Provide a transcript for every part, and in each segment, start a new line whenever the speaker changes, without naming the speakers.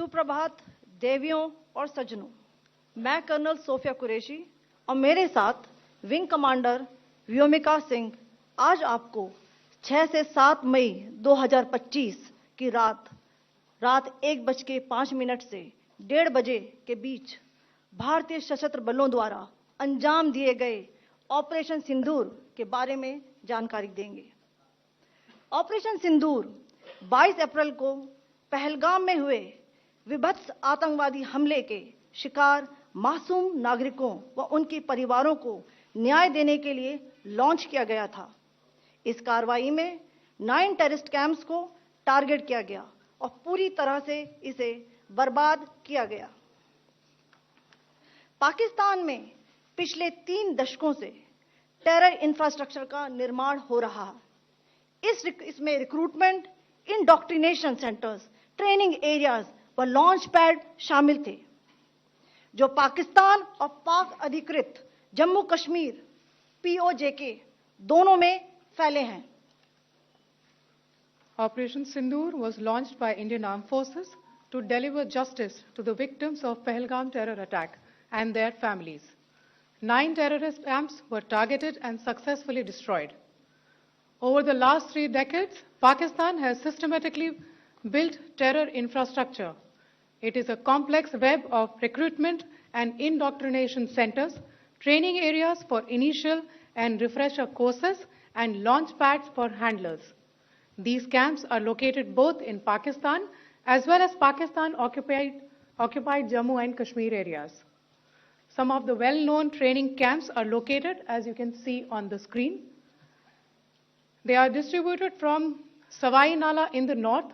सुप्रभात देवियों और सज्जनों, मैं कर्नल सोफिया कुरैशी और मेरे साथ विंग कमांडर व्योमिका सिंह आज आपको 6 से 7 मई 2025 की रात 1:05 से 1:30 बजे के बीच भारतीय सशस्त्र बलों द्वारा अंजाम दिए गए ऑपरेशन सिंदूर के बारे में जानकारी देंगे। ऑपरेशन सिंदूर 22 अप्रैल को पहलगाम में हुए विभत्स आतंकवादी हमले के शिकार मासूम नागरिकों व उनके परिवारों को न्याय देने के लिए लॉन्च किया गया था। इस कार्रवाई में 9 टेररिस्ट कैंप्स को टारगेट किया गया और पूरी तरह से इसे बर्बाद किया गया। पाकिस्तान में पिछले 3 दशकों से टेरर इंफ्रास्ट्रक्चर का निर्माण हो रहा है। इसमें recruitment, indoctrination centres, training areas व लॉन्च पैड शामिल थे, जो पाकिस्तान और पाक अधिकृत जम्मू कश्मीर POJK दोनों में फैले हैं।
Operation Sindoor was launched by Indian Armed Forces to deliver justice to the victims of Pahalgam terror attack and their families. 9 terrorist camps were targeted and successfully destroyed. Over the last 3 decades, Pakistan has systematically built terror infrastructure. It is a complex web of recruitment and indoctrination centers, training areas for initial and refresher courses, and launch pads for handlers. These camps are located both in Pakistan as well as Pakistan-occupied Jammu and Kashmir areas. Some of the well-known training camps are located, as you can see on the screen. They are distributed from Savai Nala in the north,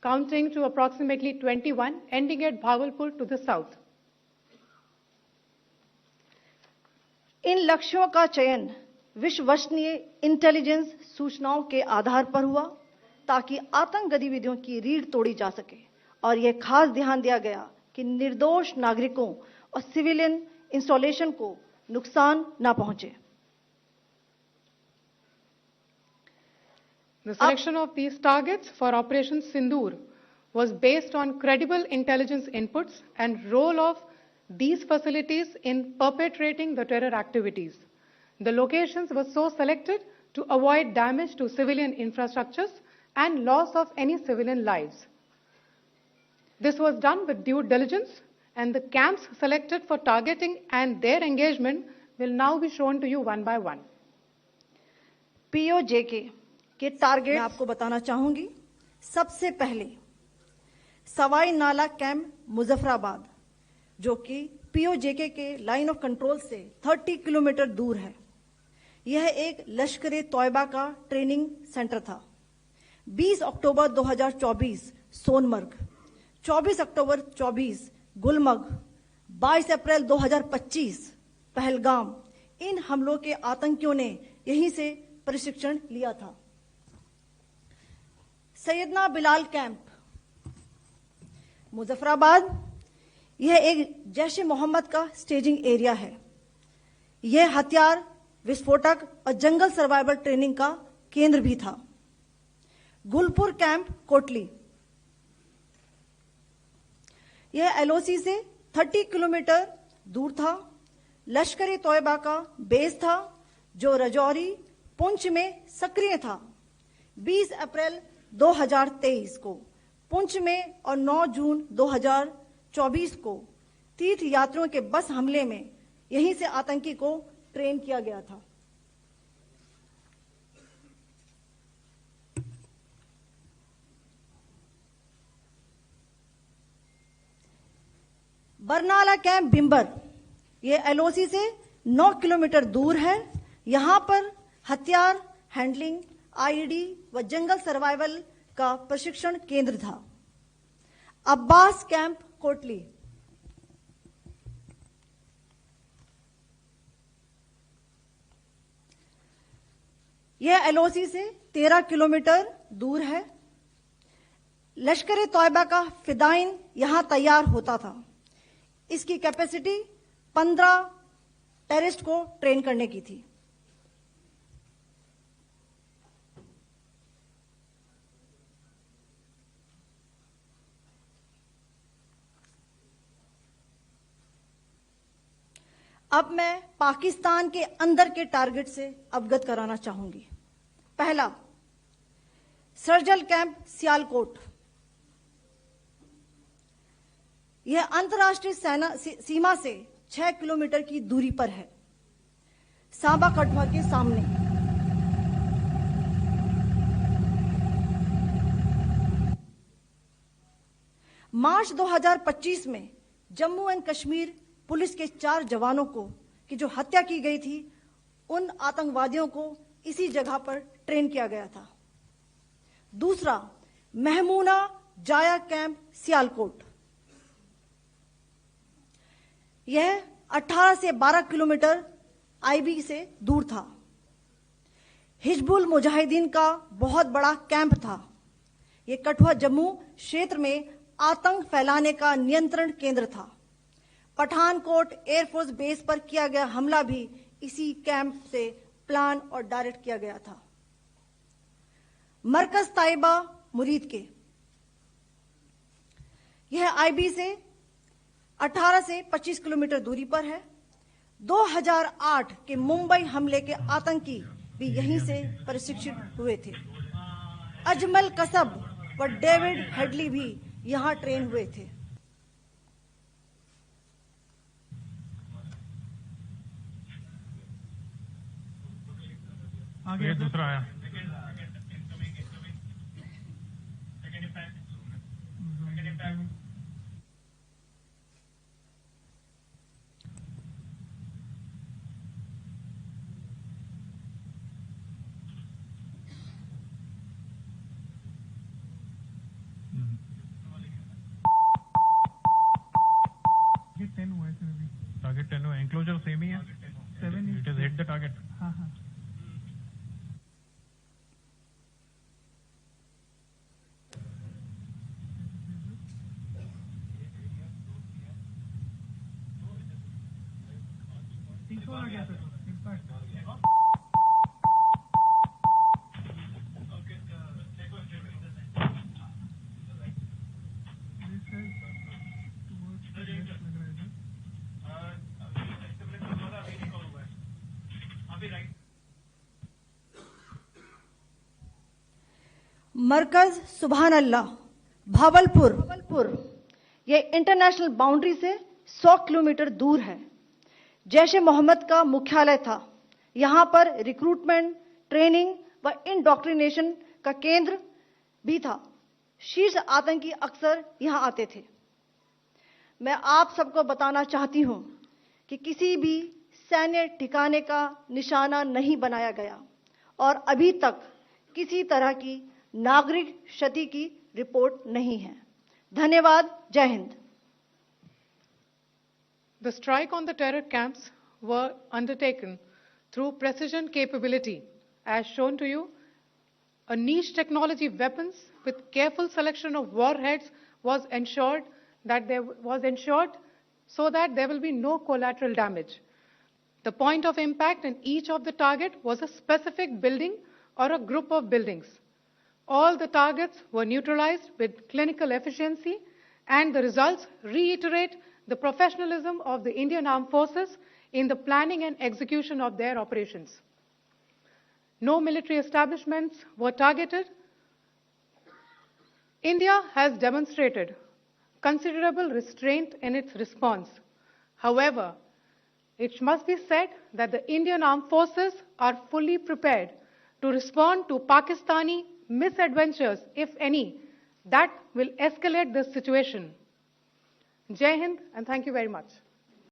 counting to approximately 21, ending at Bhagalpur to the south.
इन लक्ष्यों का चयन विश्वसनीय intelligence सूचनाओं के आधार पर हुआ ताकि आतंक गतिविधियों की रीढ़ तोड़ी जा सके, और यह खास ध्यान दिया गया कि निर्दोष नागरिकों और सिविलियन इंस्टॉलेशन को नुकसान न पहुंचे।
The selection of these targets for Operation Sindoor was based on credible intelligence inputs and role of these facilities in perpetrating the terror activities. The locations were so selected to avoid damage to civilian infrastructures and loss of any civilian lives. This was done with due diligence, and the camps selected for targeting and their engagement will now be shown to you one by one.
POJK के target मैं आपको बताना चाहूंगी। सबसे पहले सवाई नाला camp Muzaffarabad, जो कि POJK के लाइन ऑफ कंट्रोल से 30 किलोमीटर दूर है। यह एक लश्कर-ए तौयबा का ट्रेनिंग सेंटर था। 20 अक्टूबर 2024 सोनमर्ग, 24 अक्टूबर 24 गुलमर्ग, 22 अप्रैल 2025 पहलगाम, इन हमलों के आतंकियों ने यहीं से प्रशिक्षण लिया था। सैयदना बिलाल कैंप मुजफ्फराबाद, यह एक जैश ए मोहम्मद का स्टेजिंग एरिया है। यह हथियार, विस्फोटक और जंगल सर्वाइवल ट्रेनिंग का केंद्र भी था। गुलपुर कैंप कोटली, यह LOC से 30 किलोमीटर दूर था। लश्कर ए तौयबा का बेस था, जो रजौरी, पुंछ में सक्रिय था। 20 अप्रैल 2023 को पुंछ में और 9 जून 2024 को तीर्थ यात्रियों के बस हमले में यहीं से आतंकी को ट्रेन किया गया था। बरनाला कैंप बिंबर, यह LOC से 9 किलोमीटर दूर है। यहां पर हथियार, हैंडलिंग, IED व जंगल सर्वाइवल का प्रशिक्षण केंद्र था। अब्बास कैंप कोटली, यह LOC से 13 किलोमीटर दूर है। लश्कर ए तौयबा का फिदाइन यहां तैयार होता था। इसकी कैपेसिटी 15 टेररिस्ट को ट्रेन करने की थी। अब मैं पाकिस्तान के अंदर के टारगेट से अवगत कराना चाहूंगी। पहला, सर्जिकल कैंप सियालकोट। यह अंतर्राष्ट्रीय सीमा से 6 किलोमीटर की दूरी पर है, सांबा कठुआ के सामने। मार्च 2025 में जम्मू एंड कश्मीर पुलिस के 4 जवानों की जो हत्या की गई थी, उन आतंकवादियों को इसी जगह पर ट्रेन किया गया था। दूसरा, महमूना जाया कैंप सियालकोट। यह 18 से 12 किलोमीटर आईबी से दूर था। हिजबुल मुजाहिदीन का बहुत बड़ा कैंप था। यह कठुआ जम्मू क्षेत्र में आतंक फैलाने का नियंत्रण केंद्र था। पठानकोट एयरफोर्स बेस पर किया गया हमला भी इसी कैंप से प्लान और डायरेक्ट किया गया था। मरकज ताइबा मुरीद के, यह आईबी से 18 से 25 किलोमीटर दूरी पर है। 2008 के मुंबई हमले के आतंकी भी यहीं से प्रशिक्षित हुए थे। अजमल कसब व डेविड हेडली भी यहां ट्रेन हुए थे।
आगे दूसरा आया। टारगेट 10 हुआ, एंक्लोजर सेम ही है। 7 it is hit the target. हाँ हाँ।
मरकज सुभान अल्लाह भावलपुर, यह इंटरनेशनल बाउंड्री से 100 किलोमीटर दूर है। जैश ए मोहम्मद का मुख्यालय था। यहां पर रिक्रूटमेंट, ट्रेनिंग व इंडोक्ट्रिनेशन का केंद्र भी था। शीर्ष आतंकी अक्सर यहां आते थे। मैं आप सबको बताना चाहती हूं कि किसी भी सैन्य ठिकाने का निशाना नहीं बनाया गया और अभी तक किसी तरह की नागरिक क्षति की रिपोर्ट नहीं है। धन्यवाद। जय Hind.
The strike on the terror camps were undertaken through precision capability, as shown to you. A niche technology weapons with careful selection of warheads was ensured so that there will be no collateral damage. The point of impact in each of the target was a specific building or a group of buildings. All the targets were neutralized with clinical efficiency, and the results reiterate the professionalism of the Indian Armed Forces in the planning and execution of their operations. No military establishments were targeted. India has demonstrated considerable restraint in its response. However, it must be said that the Indian Armed Forces are fully prepared to respond to Pakistani misadventures, if any, that will escalate this situation. Jai Hind, and thank you very much.